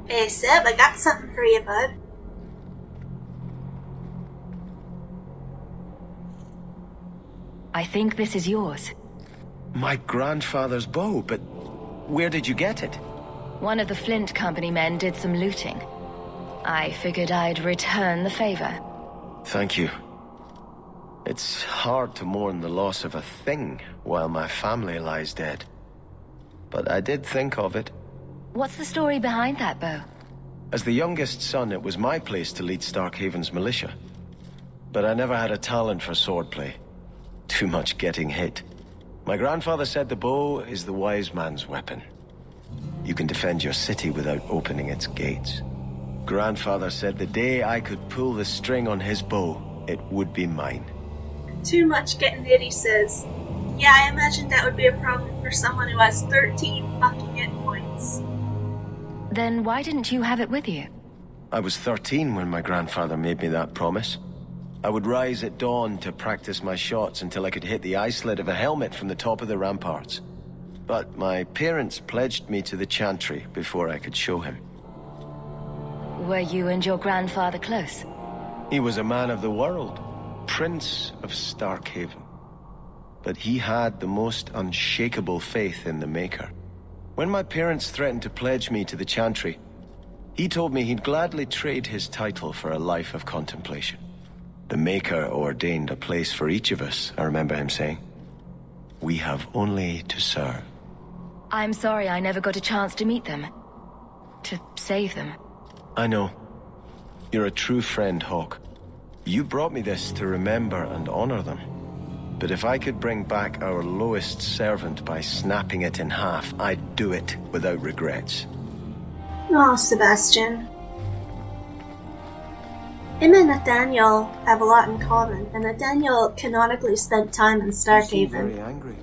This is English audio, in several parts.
Hey Seb, I got something for you, bud. I think this is yours. My grandfather's bow, but where did you get it? One of the Flint Company men did some looting. I figured I'd return the favor. Thank you. It's hard to mourn the loss of a thing while my family lies dead. But I did think of it. What's the story behind that bow? As the youngest son, it was my place to lead Starkhaven's militia. But I never had a talent for swordplay. Too much getting hit. My grandfather said the bow is the wise man's weapon. You can defend your city without opening its gates. Grandfather said the day I could pull the string on his bow, it would be mine. Too much getting hit, he says. Yeah, I imagine that would be a problem for someone who has 13 fucking hit points. Then why didn't you have it with you? I was 13 when my grandfather made me that promise. I would rise at dawn to practice my shots until I could hit the eye slit of a helmet from the top of the ramparts. But my parents pledged me to the chantry before I could show him. Were you and your grandfather close? He was a man of the world, Prince of Starkhaven. But he had the most unshakable faith in the Maker. When my parents threatened to pledge me to the chantry, he told me he'd gladly trade his title for a life of contemplation. The Maker ordained a place for each of us, I remember him saying. We have only to serve. I'm sorry I never got a chance to meet them. To save them. I know. You're a true friend, Hawk. You brought me this to remember and honor them. But if I could bring back our lowest servant by snapping it in half, I'd do it without regrets. Oh, Sebastian. Him and Nathaniel have a lot in common, and Nathaniel canonically spent time in You seem Starkhaven. very angry.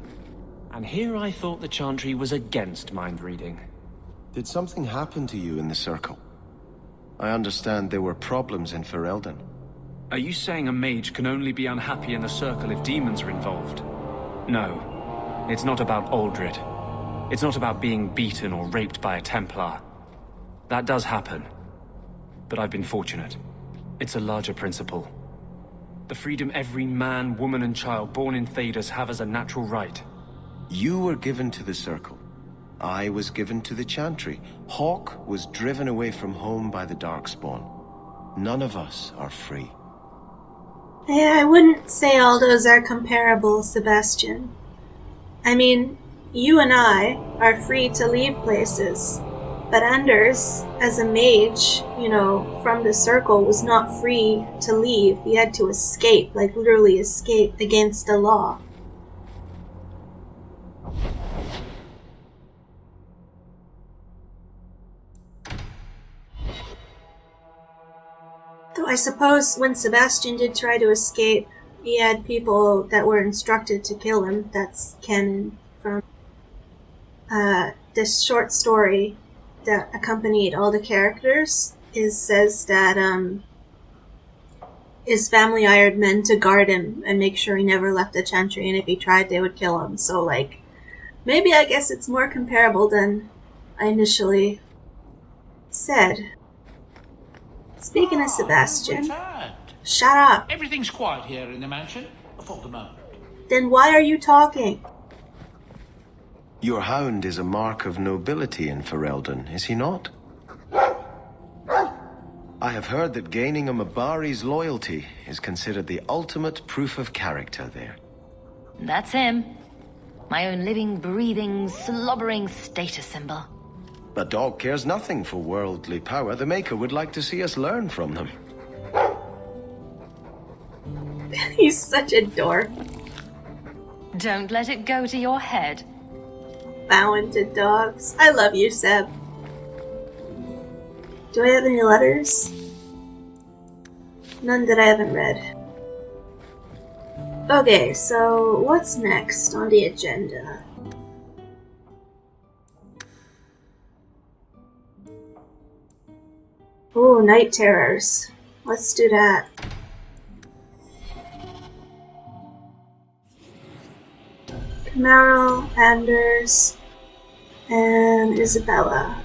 And here I thought the chantry was against mind reading. Did something happen to you in the Circle? I understand there were problems in Ferelden. Are you saying a mage can only be unhappy in the circle if demons are involved? No. It's not about Aldred. It's not about being beaten or raped by a Templar. That does happen. But I've been fortunate. It's a larger principle. The freedom every man, woman and child born in Thedas have as a natural right. You were given to the Circle. I was given to the Chantry. Hawk was driven away from home by the Darkspawn. None of us are free. Yeah, I wouldn't say all those are comparable, Sebastian. I mean, you and I are free to leave places, but Anders, as a mage, from the Circle, was not free to leave. He had to escape, like literally escape against the law. Though I suppose when Sebastian did try to escape, he had people that were instructed to kill him. That's canon from this short story that accompanied all the characters. Says that his family hired men to guard him and make sure he never left the chantry, and if he tried, they would kill him. So, maybe I guess it's more comparable than I initially said. Speaking of Sebastian, Returned. shut up. Everything's quiet here in the mansion for the moment. Then why are you talking? Your hound is a mark of nobility in Ferelden, is he not? I have heard that gaining a Mabari's loyalty is considered the ultimate proof of character there. That's him. My own living, breathing, slobbering status symbol. A dog cares nothing for worldly power. The Maker would like to see us learn from them. He's such a dork. Don't let it go to your head. Bowing to dogs. I love you, Seb. Do I have any letters? None that I haven't read. Okay, so what's next on the agenda? Ooh, night terrors. Let's do that. Camaro, Anders, and Isabella.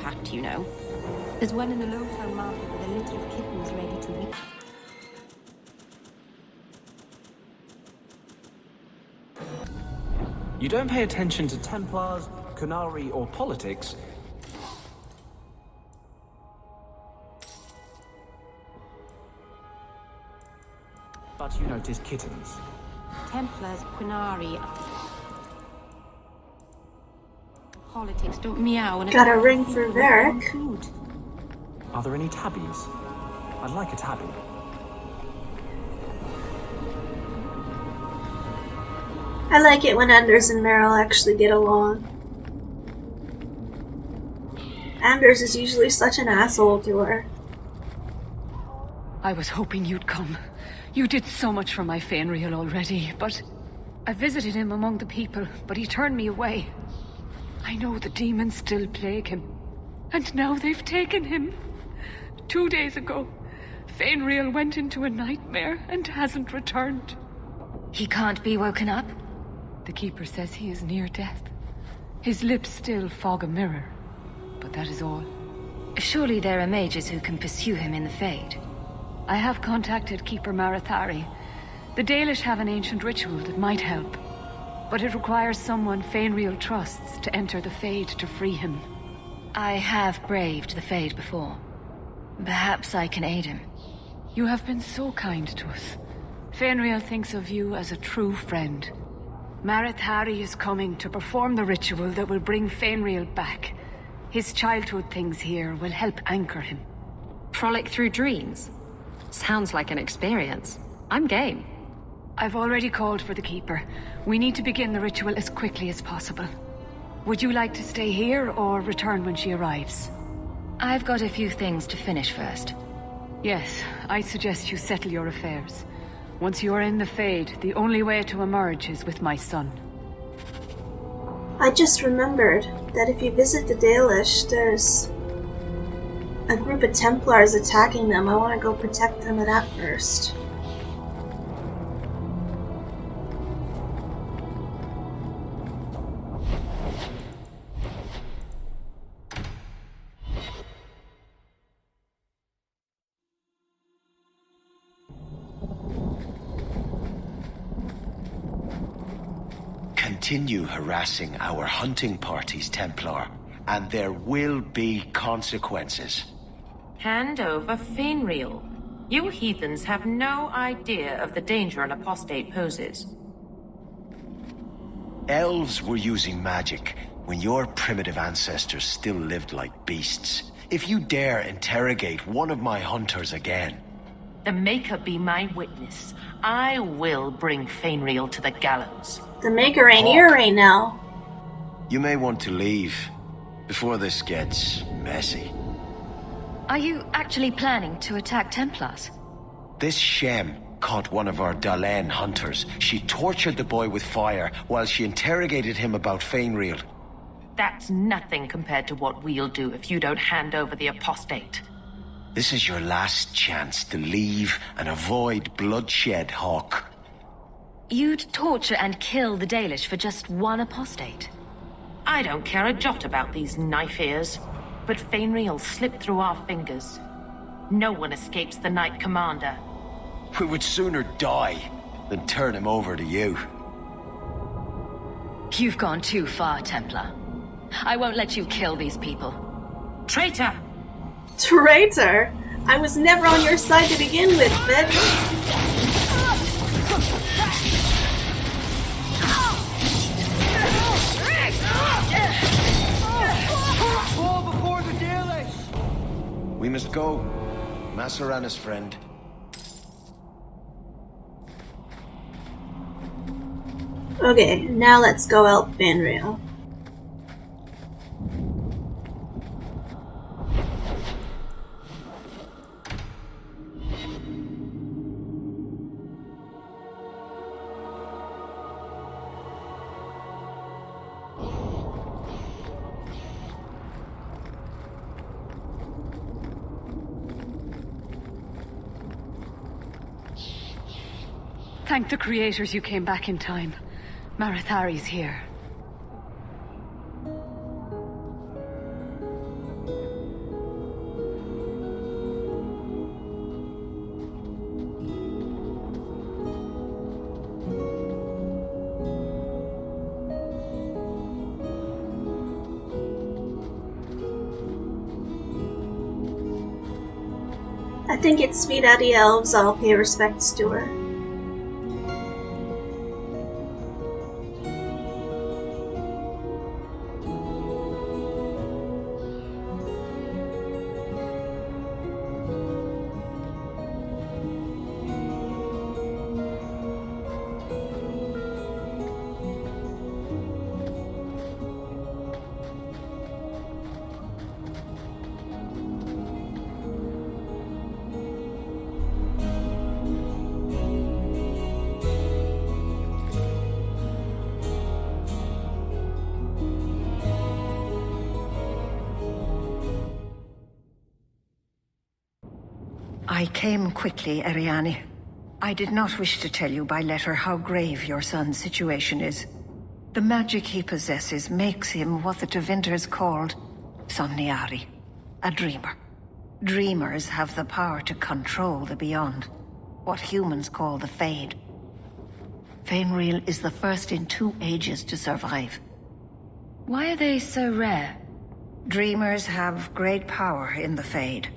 pact, you know. There's one in the Lowtown market with a litter of kittens ready to eat. You don't pay attention to Templars, Qunari, or politics. But you notice kittens. Templars, Qunari... Politics don't meow and... Got a ring for Varric. Food. Are there any tabbies? I'd like a tabby. I like it when Anders and Meryl actually get along. Anders is usually such an asshole to her. I was hoping you'd come. You did so much for my Fenrir already, but... I visited him among the people, but he turned me away. I know the demons still plague him. And now they've taken him. 2 days ago, Fenrir went into a nightmare and hasn't returned. He can't be woken up? The Keeper says he is near death. His lips still fog a mirror, but that is all. Surely there are mages who can pursue him in the Fade. I have contacted Keeper Marathari. The Dalish have an ancient ritual that might help, but it requires someone Fenrir trusts to enter the Fade to free him. I have braved the Fade before. Perhaps I can aid him. You have been so kind to us. Fenrir thinks of you as a true friend. Marathari is coming to perform the ritual that will bring Fenrir back. His childhood things here will help anchor him. Frolic through dreams? Sounds like an experience. I'm game. I've already called for the Keeper. We need to begin the ritual as quickly as possible. Would you like to stay here or return when she arrives? I've got a few things to finish first. Yes, I suggest you settle your affairs. Once you are in the Fade, the only way to emerge is with my son. I just remembered that if you visit the Dalish, there's a group of Templars attacking them. I want to go protect them at that first. Continue harassing our hunting parties, Templar, and there will be consequences. Hand over Fenrir. You heathens have no idea of the danger an apostate poses. Elves were using magic when your primitive ancestors still lived like beasts. If you dare interrogate one of my hunters again... The Maker be my witness. I will bring Fenrir to the gallows. The Maker ain't here right now. You may want to leave before this gets messy. Are you actually planning to attack Templars? This Shem caught one of our Dalen hunters. She tortured the boy with fire while she interrogated him about Fenrir. That's nothing compared to what we'll do if you don't hand over the apostate. This is your last chance to leave and avoid bloodshed, Hawk. You'd torture and kill the Dalish for just one apostate? I don't care a jot about these knife ears, but Fenrir'll slip through our fingers. No one escapes the Knight Commander. We would sooner die than turn him over to you. You've gone too far, Templar. I won't let you kill these people. Traitor! Traitor! I was never on your side to begin with, bitch! Fall before the Dalish! We must go. Masarana's friend. Okay, now let's go help Fenrir. Thank the creators you came back in time. Marathari's here. I think it's sweet Addie Elves I'll pay respects to her. I came quickly, Ariane. I did not wish to tell you by letter how grave your son's situation is. The magic he possesses makes him what the Tevinters called Somniari, a dreamer. Dreamers have the power to control the beyond, what humans call the Fade. Fainreal is the first in 2 ages to survive. Why are they so rare? Dreamers have great power in the Fade.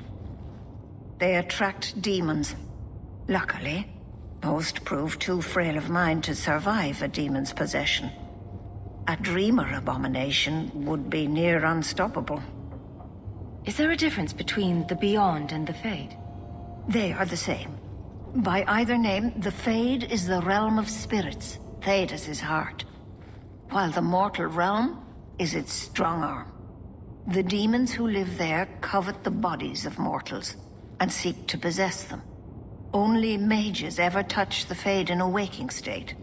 They attract demons. Luckily, most prove too frail of mind to survive a demon's possession. A dreamer abomination would be near unstoppable. Is there a difference between the Beyond and the Fade? They are the same. By either name, the Fade is the realm of spirits, Thedas' heart, while the mortal realm is its strong arm. The demons who live there covet the bodies of mortals and seek to possess them. Only mages ever touch the Fade in a waking state.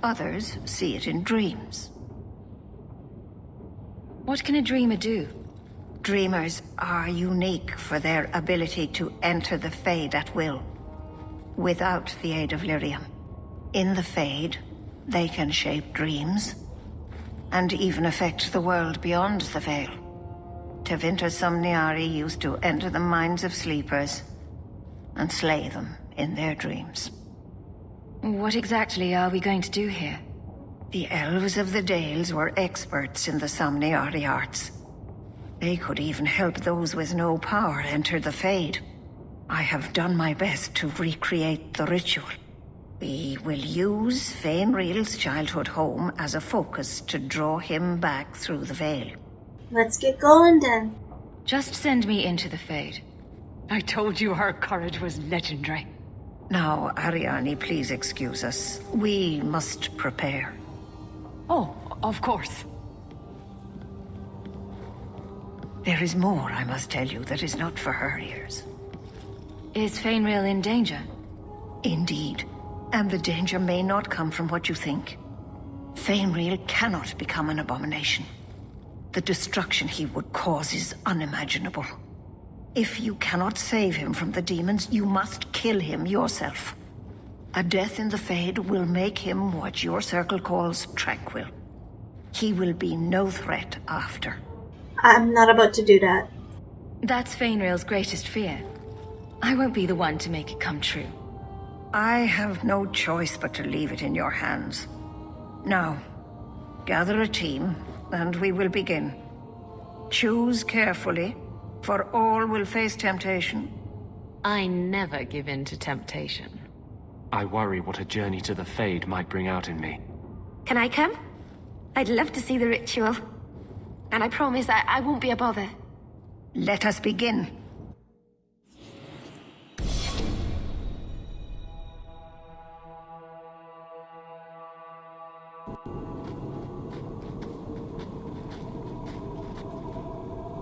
Others see it in dreams. What can a dreamer do? Dreamers are unique for their ability to enter the Fade at will, without the aid of lyrium. In the Fade, they can shape dreams, and even affect the world beyond the Veil. Tevinter Somniari used to enter the minds of sleepers and slay them in their dreams. What exactly are we going to do here? The elves of the Dales were experts in the Somniari arts. They could even help those with no power enter the Fade. I have done my best to recreate the ritual. We will use Fainreal's childhood home as a focus to draw him back through the Veil. Let's get going then. Just send me into the Fade. I told you her courage was legendary. Now, Ariane, please excuse us. We must prepare. Oh, of course. There is more I must tell you that is not for her ears. Is Fainreal in danger? Indeed. And the danger may not come from what you think. Fainreal cannot become an abomination. The destruction he would cause is unimaginable. If you cannot save him from the demons, you must kill him yourself. A death in the Fade will make him what your circle calls tranquil. He will be no threat after. I'm not about to do that. That's Fainreal's greatest fear. I won't be the one to make it come true. I have no choice but to leave it in your hands. Now, gather a team, and we will begin. Choose carefully, for all will face temptation. I never give in to temptation. I worry what a journey to the Fade might bring out in me. Can I come? I'd love to see the ritual. And I promise I won't be a bother. Let us begin.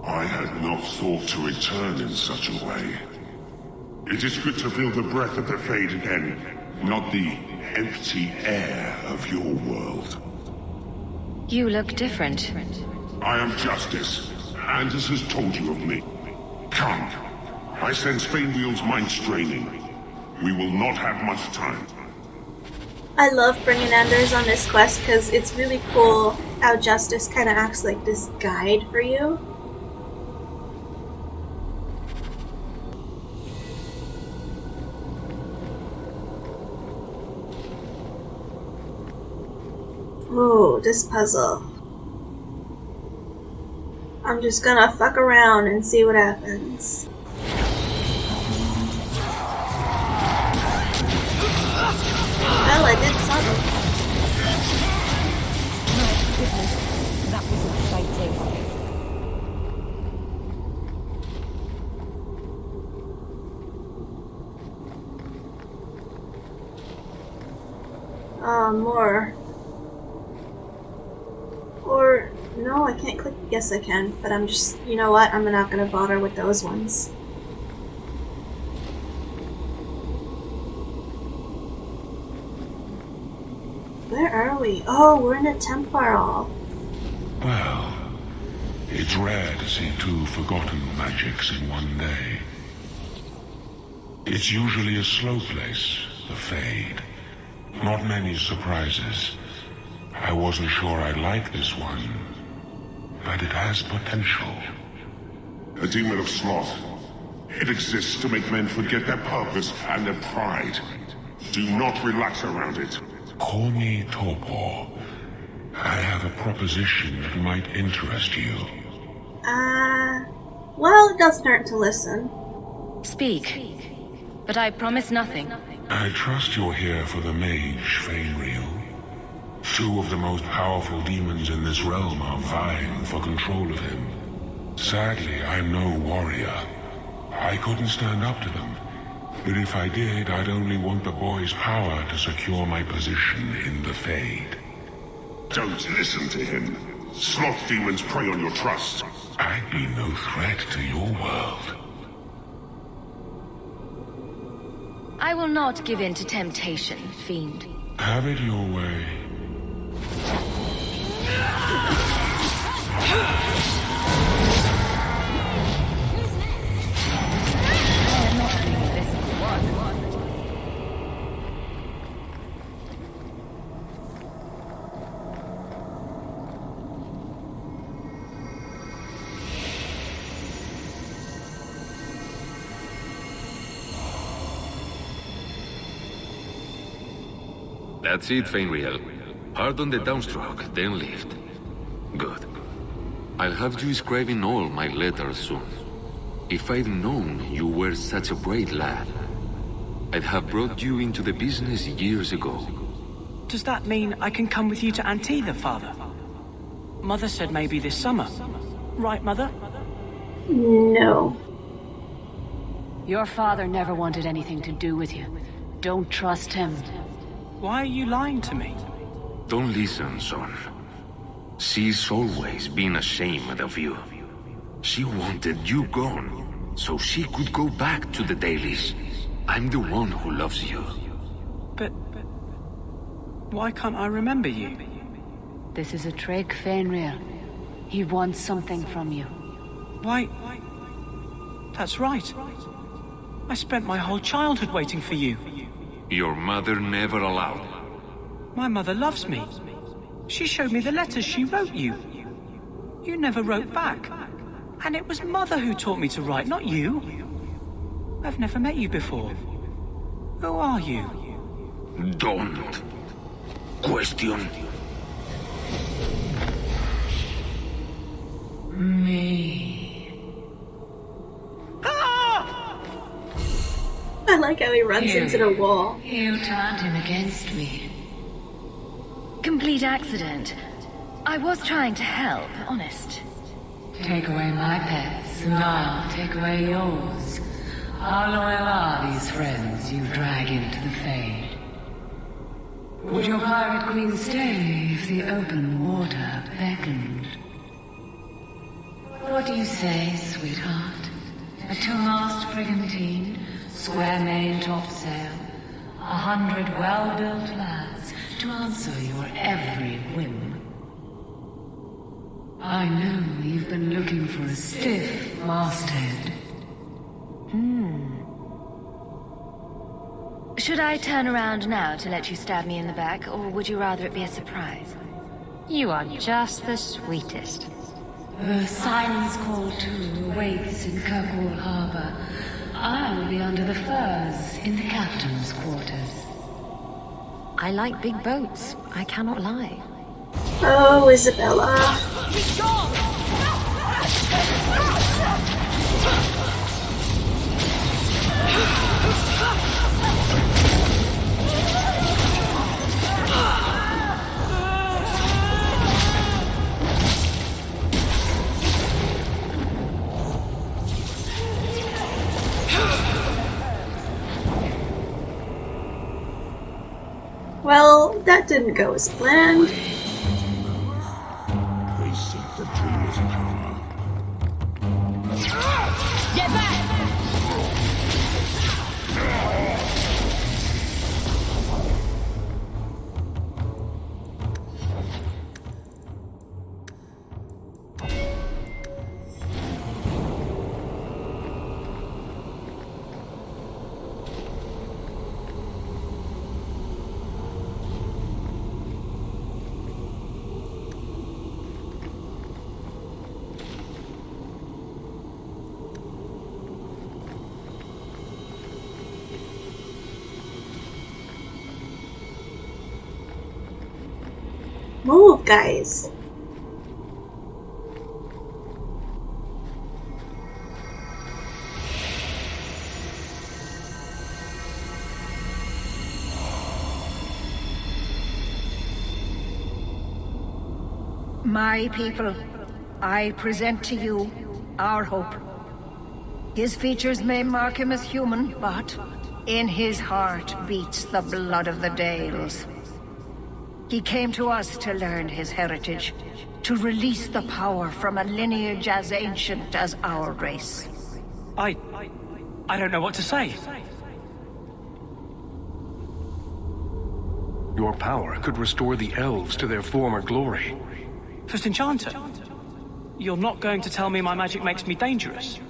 I had not thought to return in such a way. It is good to feel the breath of the Fade again, not the empty air of your world. You look different. I am Justice. Anders has told you of me. Come. I sense Fainreal's mind straining. We will not have much time. I love bringing Anders on this quest because it's really cool how Justice kind of acts like this guide for you. Ooh, this puzzle. I'm just gonna fuck around and see what happens. More. Or, no, I can't click. Yes, I can, but I'm just, you know what? I'm not gonna bother with those ones. Where are we? Oh, we're in a Templar. Well, it's rare to see two forgotten magics in one day. It's usually a slow place, the Fade. Not many surprises. I wasn't sure I'd like this one, but it has potential. A demon of sloth. It exists to make men forget their purpose and their pride. Do not relax around it. Call me Torpor. I have a proposition that might interest you. Well, it doesn't hurt to listen. Speak, but I promise nothing. I trust you're here for the mage, Fainriel. Two of the most powerful demons in this realm are vying for control of him. Sadly, I'm no warrior. I couldn't stand up to them. But if I did, I'd only want the boy's power to secure my position in the Fade. Don't listen to him. Sloth demons prey on your trust. I'd be no threat to your world. I will not give in to temptation, fiend. Have it your way. That's it, Fainriel. Hard on the downstroke, then lift. Good. I'll have you scribing all my letters soon. If I'd known you were such a brave lad, I'd have brought you into the business years ago. Does that mean I can come with you to Antitha, Father? Mother said maybe this summer. Right, Mother? No. Your father never wanted anything to do with you. Don't trust him. Why are you lying to me? Don't listen, son. She's always been ashamed of you. She wanted you gone, so she could go back to the dailies. I'm the one who loves you. But why can't I remember you? This is a trick, Fainriel. He wants something from you. Why? That's right. I spent my whole childhood waiting for you. Your mother never allowed. My mother loves me. She showed me the letters she wrote you. You never wrote back. And it was Mother who taught me to write, not you. I've never met you before. Who are you? Don't question me. I like how he runs into the wall. You turned him against me. Complete accident. I was trying to help, honest. Take away my pets, and I'll take away yours. How loyal are these friends you drag into the Fade? Would your pirate queen stay if the open water beckoned? What do you say, sweetheart? A two-mast brigantine, square main topsail, 100 well-built lads to answer your every whim. I know you've been looking for a stiff masthead. Should I turn around now to let you stab me in the back, or would you rather it be a surprise? You are just the sweetest. The Silence Call 2 awaits in Kirkwall Harbor. I'll be under the firs in the captain's quarters. I like big boats, I cannot lie. Oh, Isabella. Well, that didn't go as planned. They seek the dreamer's power. Get back! Move, guys. My people, I present to you our hope. His features may mark him as human, but in his heart beats the blood of the Dales. He came to us to learn his heritage, to release the power from a lineage as ancient as our race. I don't know what to say. Your power could restore the elves to their former glory. First Enchanter, you're not going to tell me my magic makes me dangerous?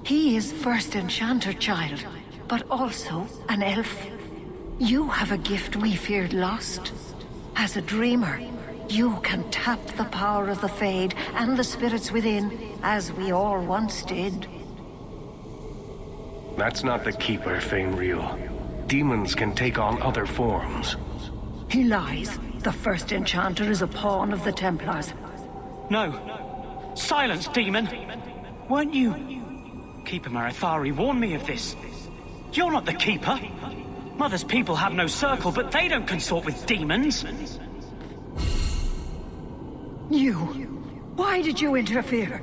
He is First Enchanter, child, but also an elf. You have a gift we feared lost. As a dreamer, you can tap the power of the Fade and the spirits within, as we all once did. That's not the Keeper, Fainreal. Demons can take on other forms. He lies. The First Enchanter is a pawn of the Templars. No. Silence, demon! Weren't you... Keeper Marithari warned me of this. You're not the Keeper. Mother's people have no circle, but they don't consort with demons. You... Why did you interfere?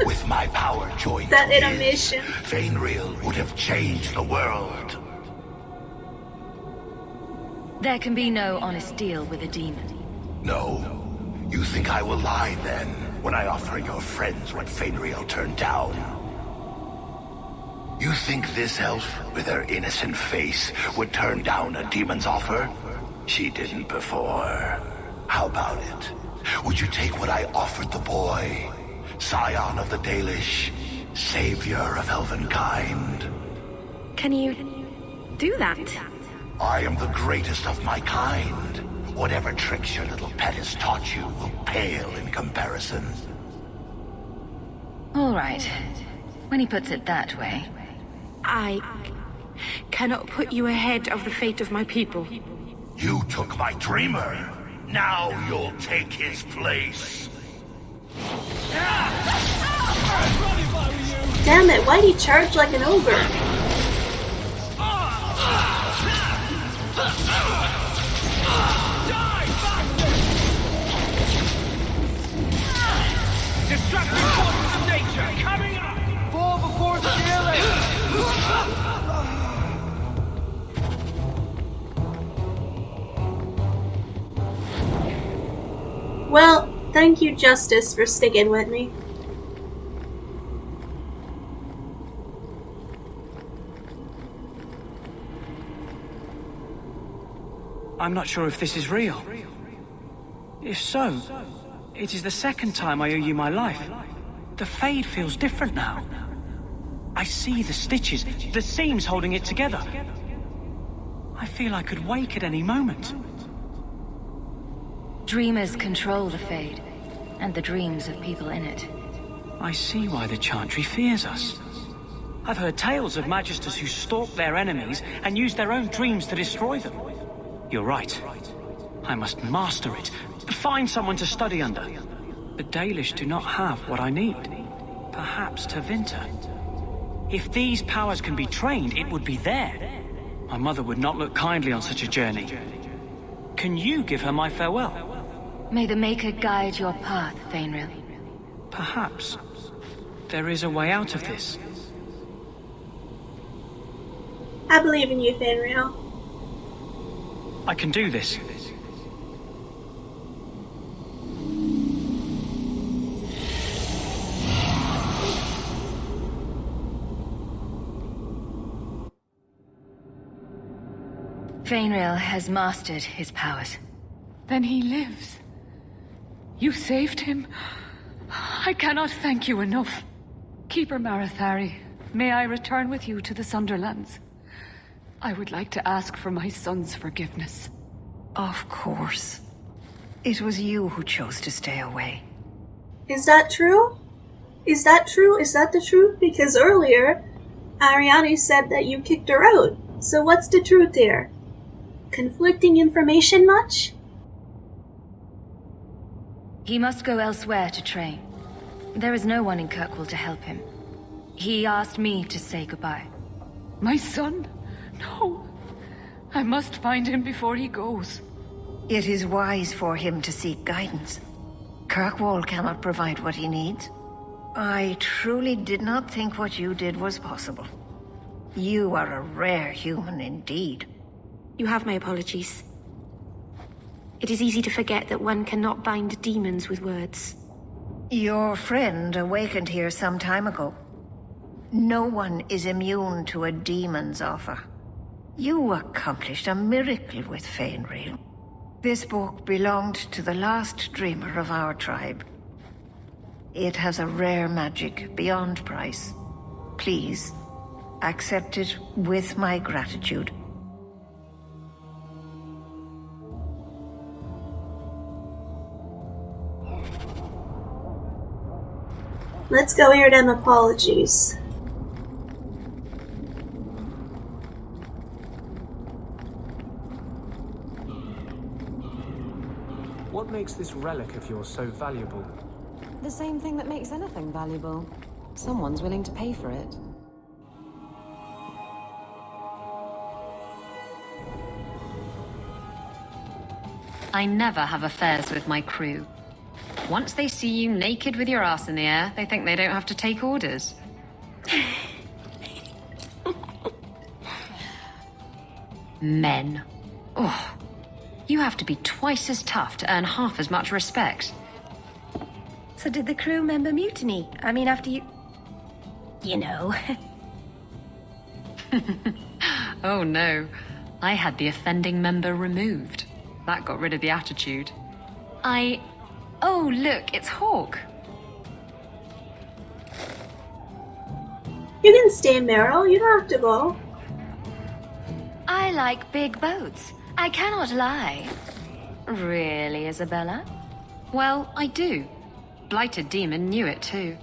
With my power joined That to his, animation. Fainreal would have changed the world. There can be no honest deal with a demon. No. You think I will lie then, when I offer your friends what Fainreal turned down? You think this elf, with her innocent face, would turn down a demon's offer? She didn't before. How about it? Would you take what I offered the boy? Scion of the Dalish, savior of elvenkind. Can you do that? I am the greatest of my kind. Whatever tricks your little pet has taught you will pale in comparison. All right. When he puts it that way. I cannot put you ahead of the fate of my people. You took my dreamer. Now you'll take his place. Damn it, why'd he charge like an ogre? Destructive forces of nature coming up! Fall before the Well, thank you, Justice, for sticking with me. I'm not sure if this is real. If so, it is the second time I owe you my life. The Fade feels different now. I see the stitches, the seams holding it together. I feel I could wake at any moment. Dreamers control the Fade, and the dreams of people in it. I see why the Chantry fears us. I've heard tales of Magisters who stalk their enemies and use their own dreams to destroy them. You're right. I must master it. Find someone to study under. The Dalish do not have what I need. Perhaps Tevinter. If these powers can be trained, it would be there. My mother would not look kindly on such a journey. Can you give her my farewell? May the Maker guide your path, Fainreal. perhaps there is a way out of this. I believe in you, Fenrir. I can do this. Fenrir has mastered his powers. Then he lives. You saved him. I cannot thank you enough. Keeper Marathari, may I return with you to the Sunderlands? I would like to ask for my son's forgiveness. Of course. It was you who chose to stay away. Is that true? Is that true? Is that the truth? Because earlier, Ariane said that you kicked her out. So what's the truth here? Conflicting information much? He must go elsewhere to train. There is no one in Kirkwall to help him. He asked me to say goodbye. My son? No. I must find him before he goes. It is wise for him to seek guidance. Kirkwall cannot provide what he needs. I truly did not think what you did was possible. You are a rare human indeed. You have my apologies. It is easy to forget that one cannot bind demons with words. Your friend awakened here some time ago. No one is immune to a demon's offer. You accomplished a miracle with Fenrir. This book belonged to the last dreamer of our tribe. It has a rare magic beyond price. Please, accept it with my gratitude. Let's go hear them apologies. What makes this relic of yours so valuable? The same thing that makes anything valuable. Someone's willing to pay for it. I never have affairs with my crew. Once they see you naked with your ass in the air, they think they don't have to take orders. Men. Oh, you have to be twice as tough to earn half as much respect. So did the crew member mutiny? I mean, after you... You know. Oh no. I had the offending member removed. That got rid of the attitude. Oh, look, it's Hawk. You can stay, Meryl. You don't have to go. I like big boats. I cannot lie. Really, Isabella? Well, I do. Blighted Demon knew it too.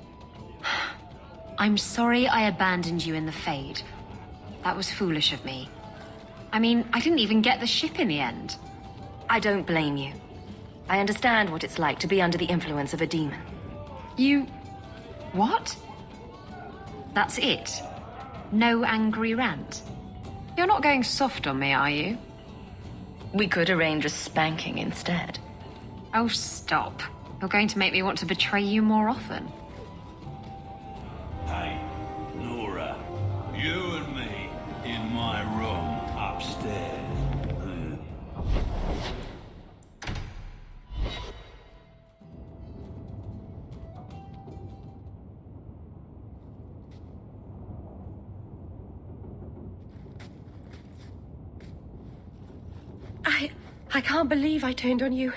I'm sorry I abandoned you in the Fade. That was foolish of me. I mean, I didn't even get the ship in the end. I don't blame you. I understand what it's like to be under the influence of a demon. You... what? That's it? No angry rant? You're not going soft on me, are you? We could arrange a spanking instead. Oh, stop. You're going to make me want to betray you more often. Hey, Nora, you and me in my room upstairs. I can't believe I turned on you.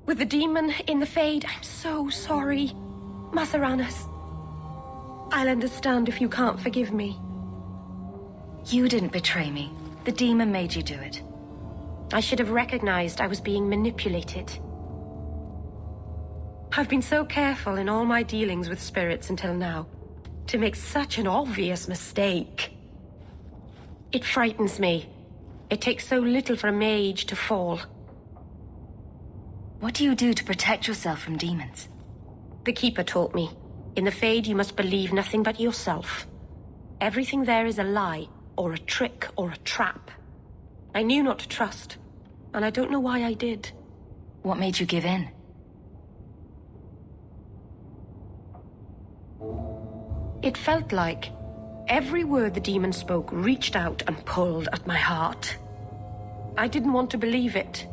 With the demon in the Fade, I'm so sorry. Masaranas. I'll understand if you can't forgive me. You didn't betray me. The demon made you do it. I should have recognized I was being manipulated. I've been so careful in all my dealings with spirits until now. To make such an obvious mistake. It frightens me. It takes so little for a mage to fall. What do you do to protect yourself from demons? The Keeper taught me. In the Fade, you must believe nothing but yourself. Everything there is a lie, or a trick, or a trap. I knew not to trust, and I don't know why I did. What made you give in? It felt like every word the demon spoke reached out and pulled at my heart. I didn't want to believe it,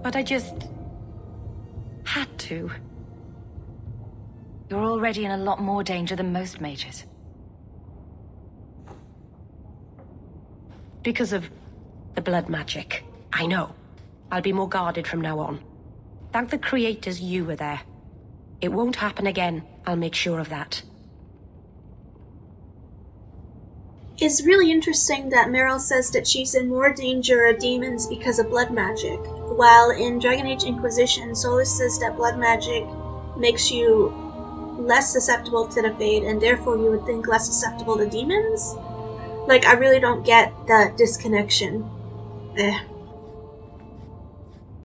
but I just had to. You're already in a lot more danger than most mages. Because of the blood magic. I know. I'll be more guarded from now on. Thank the creators you were there. It won't happen again. I'll make sure of that. It's really interesting that Meryl says that she's in more danger of demons because of blood magic, while in Dragon Age Inquisition, Solus says that blood magic makes you less susceptible to the Fade, and therefore you would think less susceptible to demons? Like, I really don't get that disconnection.